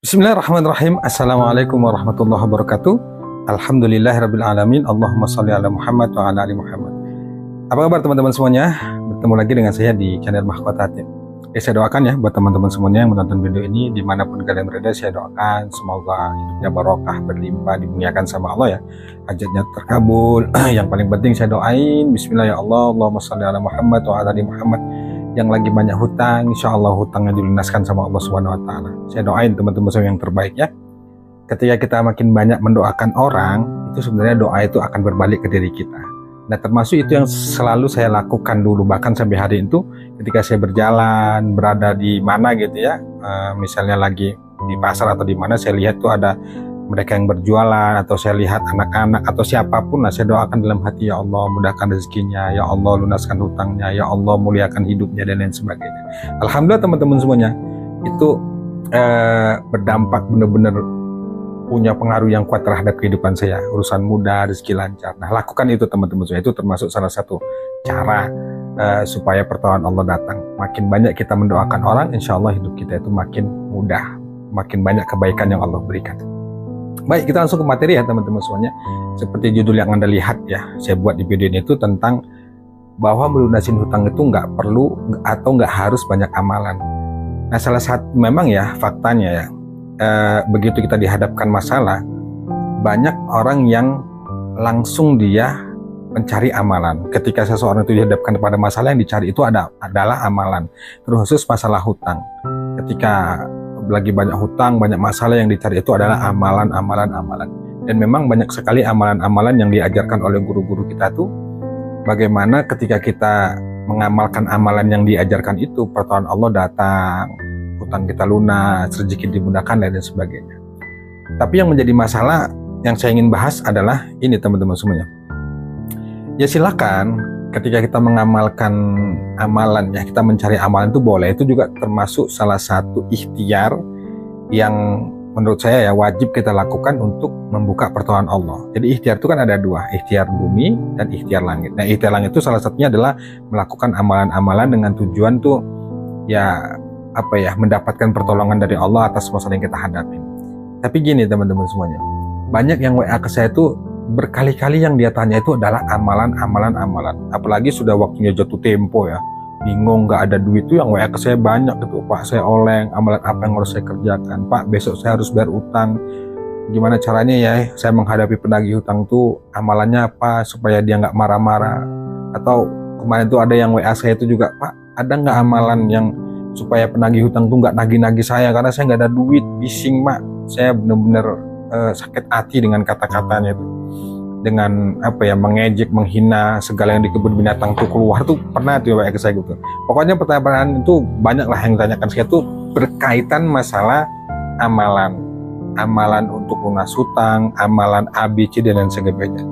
Bismillahirrahmanirrahim. Assalamualaikum warahmatullahi wabarakatuh. Alhamdulillahirrabbilalamin. Allahumma sholli ala Muhammad wa ala ali Muhammad. Apa kabar teman-teman semuanya? Bertemu lagi dengan saya di channel Mahkota Hati. Saya doakan ya buat teman-teman semuanya yang menonton video ini dimanapun kalian berada, saya doakan semoga hidupnya barokah, berlimpah, dimuliakan sama Allah ya, hajatnya terkabul. Yang paling penting saya doain Bismillah ya Allah, Allahumma sholli ala Muhammad wa ala ali Muhammad. Yang lagi banyak hutang, insya Allah hutangnya dilunaskan sama Allah Subhanahu Wa Taala. Saya doain teman-teman semua yang terbaik ya. Ketika kita makin banyak mendoakan orang, itu sebenarnya doa itu akan berbalik ke diri kita. Nah, termasuk itu yang selalu saya lakukan dulu, bahkan sampai hari itu ketika saya berjalan, berada di mana gitu ya, misalnya lagi di pasar atau di mana, saya lihat tuh ada mereka yang berjualan, atau saya lihat anak-anak atau siapapun, nah saya doakan dalam hati, ya Allah mudahkan rezekinya, ya Allah lunaskan hutangnya, ya Allah muliakan hidupnya dan lain sebagainya. Alhamdulillah teman-teman semuanya, itu berdampak benar-benar punya pengaruh yang kuat terhadap kehidupan saya, urusan mudah, rezeki lancar. Nah, lakukan itu teman-teman semuanya, itu termasuk salah satu cara supaya pertolongan Allah datang. Makin banyak kita mendoakan orang, insya Allah hidup kita itu makin mudah, makin banyak kebaikan yang Allah berikan. Baik, kita langsung ke materi ya teman-teman semuanya. Seperti judul yang Anda lihat ya, saya buat di video ini itu tentang bahwa melunasin hutang itu nggak perlu atau nggak harus banyak amalan. Nah, salah satu memang ya faktanya ya, begitu kita dihadapkan masalah, banyak orang yang langsung dia mencari amalan. Ketika seseorang itu dihadapkan pada masalah, yang dicari itu adalah amalan, terkhusus masalah hutang. Ketika lagi banyak hutang, banyak masalah, yang dicari itu adalah amalan. Dan memang banyak sekali amalan-amalan yang diajarkan oleh guru-guru kita tuh, bagaimana ketika kita mengamalkan amalan yang diajarkan itu, pertolongan Allah datang, hutang kita lunas, rezeki dimudahkan dan lain sebagainya. Tapi yang menjadi masalah yang saya ingin bahas adalah ini teman-teman semuanya. Ya silakan, ketika kita mengamalkan amalan ya, kita mencari amalan itu boleh, itu juga termasuk salah satu ikhtiar yang menurut saya ya wajib kita lakukan untuk membuka pertolongan Allah. Jadi ikhtiar itu kan ada dua, ikhtiar bumi dan ikhtiar langit. Nah, ikhtiar langit itu salah satunya adalah melakukan amalan-amalan dengan tujuan tuh ya mendapatkan pertolongan dari Allah atas masalah yang kita hadapi. Tapi gini teman-teman semuanya, banyak yang WA ke saya itu berkali-kali yang dia tanya itu adalah amalan. Apalagi sudah waktunya jatuh tempo ya, bingung nggak ada duit tuh, yang WA ke saya banyak gitu. Pak, saya oleng, amalan apa yang harus saya kerjakan? Pak, besok saya harus bayar utang, gimana caranya ya saya menghadapi penagih hutang tuh, amalannya apa supaya dia nggak marah-marah? Atau kemarin tuh ada yang WA saya itu juga, Pak, ada nggak amalan yang supaya penagih hutang tuh nggak nagih-nagih saya, karena saya nggak ada duit, bising mak, saya bener-bener sakit hati dengan kata-katanya itu, dengan mengejek, menghina segala yang di kebun binatang tuh keluar tuh, pernah tuh ya ke saya gitu. Pokoknya pertanyaan itu banyak lah yang ditanyakan saya tuh berkaitan masalah amalan untuk lunas hutang, amalan ABC dan lain sebagainya.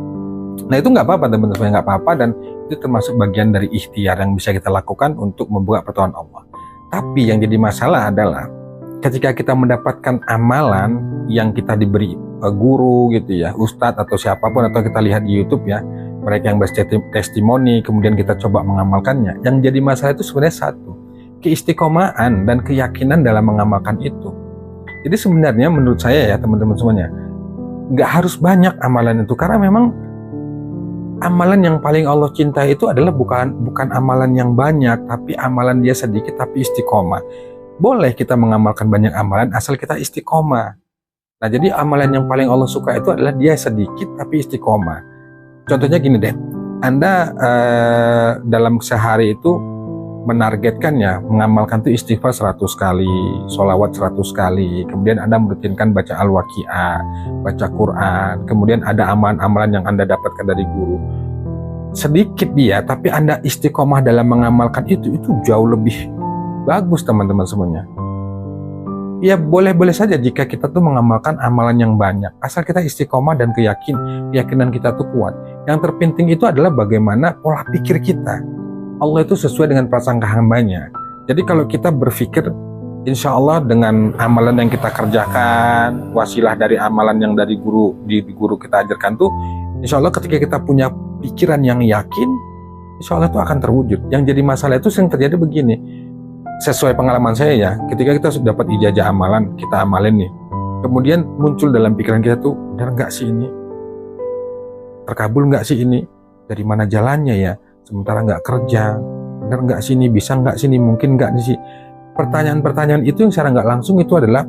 Nah, itu nggak apa-apa teman-teman, nggak apa-apa, dan itu termasuk bagian dari ikhtiar yang bisa kita lakukan untuk membuka pertolongan Allah. Tapi yang jadi masalah adalah ketika kita mendapatkan amalan yang kita diberi guru gitu ya, ustadz atau siapapun, atau kita lihat di YouTube ya, mereka yang bertestimoni, kemudian kita coba mengamalkannya. Yang jadi masalah itu sebenarnya satu, keistiqomahan dan keyakinan dalam mengamalkan itu. Jadi sebenarnya menurut saya ya teman-teman semuanya, nggak harus banyak amalan itu, karena memang amalan yang paling Allah cintai itu adalah bukan amalan yang banyak, tapi amalan dia sedikit tapi istiqomah. Boleh kita mengamalkan banyak amalan asal kita istiqomah. Nah, jadi amalan yang paling Allah suka itu adalah dia sedikit tapi istiqomah. Contohnya gini deh, Anda dalam sehari itu menargetkannya mengamalkan tuh istighfar 100 kali, sholawat 100 kali, kemudian Anda merutinkan baca Al-Waqiah, baca Quran, kemudian ada amalan-amalan yang Anda dapatkan dari guru. Sedikit dia, tapi Anda istiqomah dalam mengamalkan itu jauh lebih bagus teman-teman semuanya. Ya boleh-boleh saja jika kita tuh mengamalkan amalan yang banyak, asal kita istiqomah dan keyakinan kita tuh kuat. Yang terpenting itu adalah bagaimana pola pikir kita. Allah itu sesuai dengan prasangka hambanya. Jadi kalau kita berpikir, insya Allah dengan amalan yang kita kerjakan, wasilah dari amalan yang dari guru kita ajarkan tuh, insya Allah ketika kita punya pikiran yang yakin, insya Allah itu akan terwujud. Yang jadi masalah itu sering terjadi begini, sesuai pengalaman saya ya, ketika kita sudah dapat ijazah amalan, kita amalin nih, kemudian muncul dalam pikiran kita tuh, benar nggak sih ini? Terkabul nggak sih ini? Dari mana jalannya ya? Sementara nggak kerja, benar nggak sih ini? Bisa nggak sih ini? Mungkin nggak sih? Pertanyaan-pertanyaan itu yang secara nggak langsung itu adalah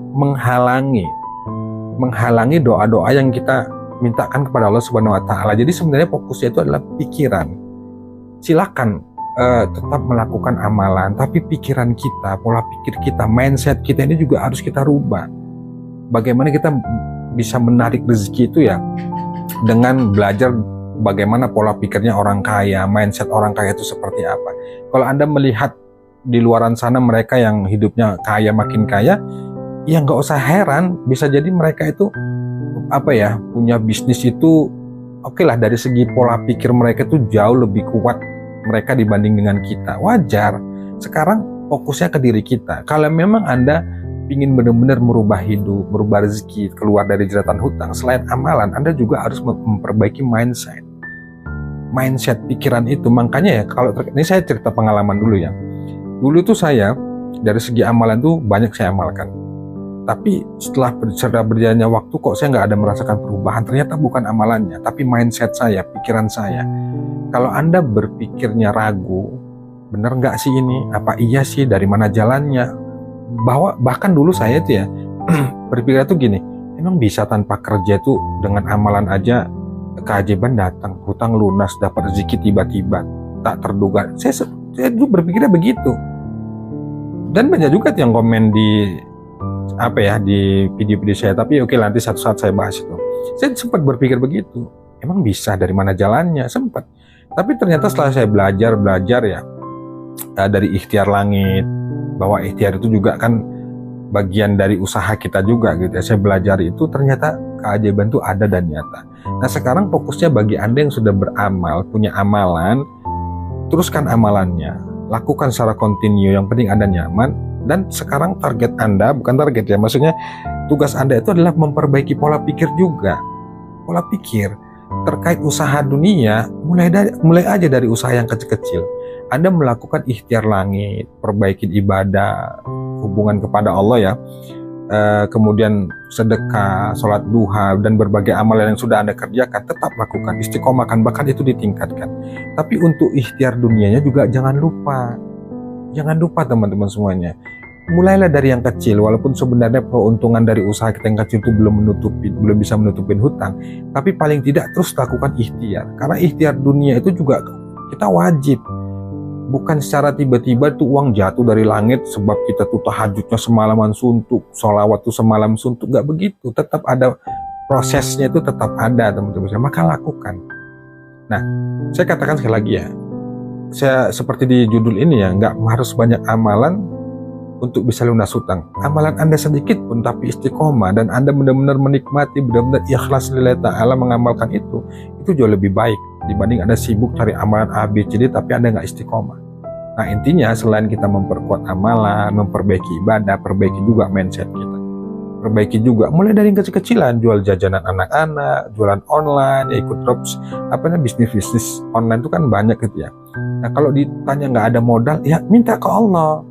menghalangi doa-doa yang kita mintakan kepada Allah Subhanahu Wa Taala. Jadi sebenarnya fokusnya itu adalah pikiran. Silakan tetap melakukan amalan, tapi pikiran kita, pola pikir kita, mindset kita ini juga harus kita rubah. Bagaimana kita bisa menarik rezeki itu ya dengan belajar bagaimana pola pikirnya orang kaya, mindset orang kaya itu seperti apa. Kalau Anda melihat di luaran sana mereka yang hidupnya kaya makin kaya, ya nggak usah heran, bisa jadi mereka itu punya bisnis itu oke lah, dari segi pola pikir mereka itu jauh lebih kuat mereka dibanding dengan kita. Wajar. Sekarang fokusnya ke diri kita. Kalau memang Anda ingin benar-benar merubah hidup, merubah rezeki, keluar dari jeratan hutang, selain amalan, Anda juga harus memperbaiki mindset pikiran itu. Makanya ya, ini saya cerita pengalaman dulu ya. Dulu tuh saya dari segi amalan tuh banyak saya amalkan, tapi setelah berjalannya waktu kok saya nggak ada merasakan perubahan. Ternyata bukan amalannya, tapi mindset saya, pikiran saya. Kalau Anda berpikirnya ragu, bener nggak sih ini? Apa iya sih? Dari mana jalannya? Bahkan dulu saya tuh ya berpikir tuh gini, emang bisa tanpa kerja tuh dengan amalan aja keajaiban datang, hutang lunas, dapat rezeki tiba-tiba tak terduga. Saya dulu berpikirnya begitu. Dan banyak juga yang komen di di video-video saya, tapi oke, nanti satu saat saya bahas itu. Saya sempat berpikir begitu, emang bisa, dari mana jalannya? Sempat. Tapi ternyata setelah saya belajar ya dari ikhtiar langit, bahwa ikhtiar itu juga kan bagian dari usaha kita juga gitu ya. Saya belajar itu ternyata keajaiban itu ada dan nyata. Nah sekarang fokusnya bagi Anda yang sudah beramal, punya amalan, teruskan amalannya, lakukan secara kontinu, yang penting Anda nyaman. Dan sekarang target Anda, bukan target ya, maksudnya tugas Anda itu adalah memperbaiki pola pikir juga. Pola pikir terkait usaha dunia, mulai aja dari usaha yang kecil-kecil. Anda melakukan ikhtiar langit, perbaiki ibadah, hubungan kepada Allah ya, kemudian sedekah, sholat duha, dan berbagai amalan yang sudah Anda kerjakan, tetap lakukan, istiqomahkan, bahkan itu ditingkatkan. Tapi untuk ikhtiar dunianya juga jangan lupa teman-teman semuanya. Mulailah dari yang kecil, walaupun sebenarnya keuntungan dari usaha kita yang kecil itu belum bisa menutupin hutang, tapi paling tidak terus lakukan ikhtiar. Karena ikhtiar dunia itu juga kita wajib. Bukan secara tiba-tiba tuh uang jatuh dari langit sebab kita tuh tahajudnya semalaman suntuk, sholawat tuh semalam suntuk, nggak begitu. Tetap ada prosesnya, itu tetap ada teman-teman. Maka lakukan. Nah, saya katakan sekali lagi ya, saya seperti di judul ini ya, nggak harus banyak amalan untuk bisa lunas hutang. Amalan Anda sedikit pun tapi istiqomah, dan Anda benar-benar menikmati, benar-benar ikhlas lillahi ta'ala mengamalkan itu jauh lebih baik dibanding Anda sibuk cari amalan A, B, C, D tapi Anda nggak istiqomah. Nah intinya selain kita memperkuat amalan, memperbaiki ibadah, perbaiki juga mindset kita. Perbaiki juga mulai dari yang kecil-kecilan, jual jajanan anak-anak, jualan online, ikut drops, bisnis online itu kan banyak gitu ya. Nah kalau ditanya nggak ada modal, ya minta ke Allah.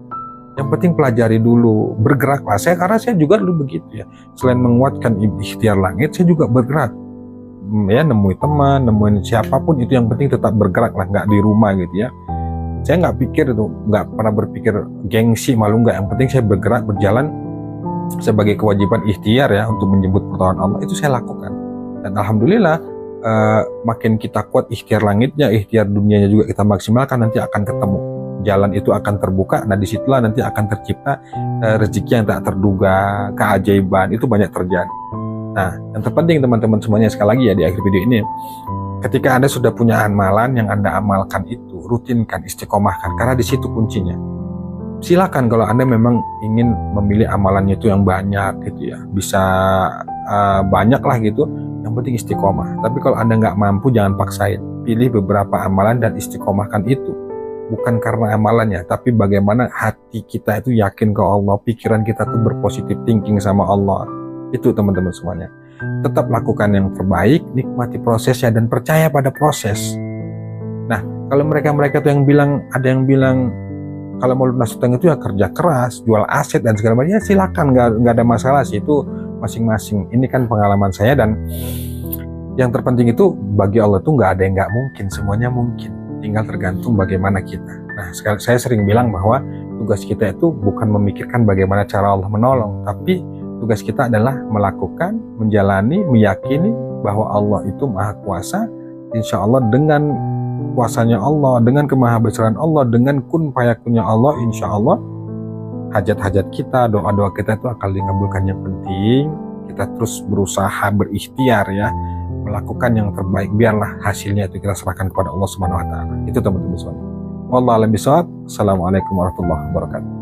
Yang penting pelajari dulu, bergeraklah. Karena saya juga dulu begitu ya. Selain menguatkan ikhtiar langit, saya juga bergerak. Ya nemuin teman, nemuin siapapun, itu yang penting tetap bergerak lah, nggak di rumah gitu ya. Saya nggak pernah berpikir gengsi, malu nggak. Yang penting saya bergerak, berjalan sebagai kewajiban ikhtiar ya untuk menjemput pertolongan Allah, itu saya lakukan. Dan alhamdulillah makin kita kuat ikhtiar langitnya, ikhtiar dunianya juga kita maksimalkan, nanti akan ketemu. Jalan itu akan terbuka, nah disitulah nanti akan tercipta rezeki yang tak terduga, keajaiban, itu banyak terjadi. Nah, yang terpenting teman-teman semuanya, sekali lagi ya di akhir video ini, ketika Anda sudah punya amalan yang Anda amalkan itu, rutinkan, istiqomahkan, karena di situ kuncinya. Silakan kalau Anda memang ingin memilih amalannya itu yang banyak gitu ya, bisa banyak lah gitu, yang penting istiqomah. Tapi kalau Anda nggak mampu, jangan paksain, pilih beberapa amalan dan istiqomahkan itu. Bukan karena amalannya, tapi bagaimana hati kita itu yakin ke Allah, pikiran kita tuh berpositif thinking sama Allah. Itu teman-teman semuanya. Tetap lakukan yang terbaik, nikmati prosesnya, dan percaya pada proses. Nah, kalau mereka tuh yang bilang, ada yang bilang Kalau mau lunas hutang itu ya kerja keras, jual aset dan segala macam, ya silakan, nggak ada masalah sih, itu masing-masing. Ini kan pengalaman saya, dan yang terpenting itu bagi Allah tuh nggak ada yang nggak mungkin, semuanya mungkin, tinggal tergantung bagaimana kita. Nah, saya sering bilang bahwa tugas kita itu bukan memikirkan bagaimana cara Allah menolong, tapi tugas kita adalah melakukan, menjalani, meyakini bahwa Allah itu maha kuasa. Insya Allah dengan kuasanya Allah, dengan kemahabesaran Allah, dengan kun fayakunnya Allah, insya Allah hajat-hajat kita, doa-doa kita itu akan dikabulkan. Yang penting kita terus berusaha, berikhtiar ya, melakukan yang terbaik, biarlah hasilnya itu kita serahkan kepada Allah Subhanahu wa taala. Itu teman-teman semua. Wallahu a'lam bishawab. Assalamualaikum warahmatullahi wabarakatuh.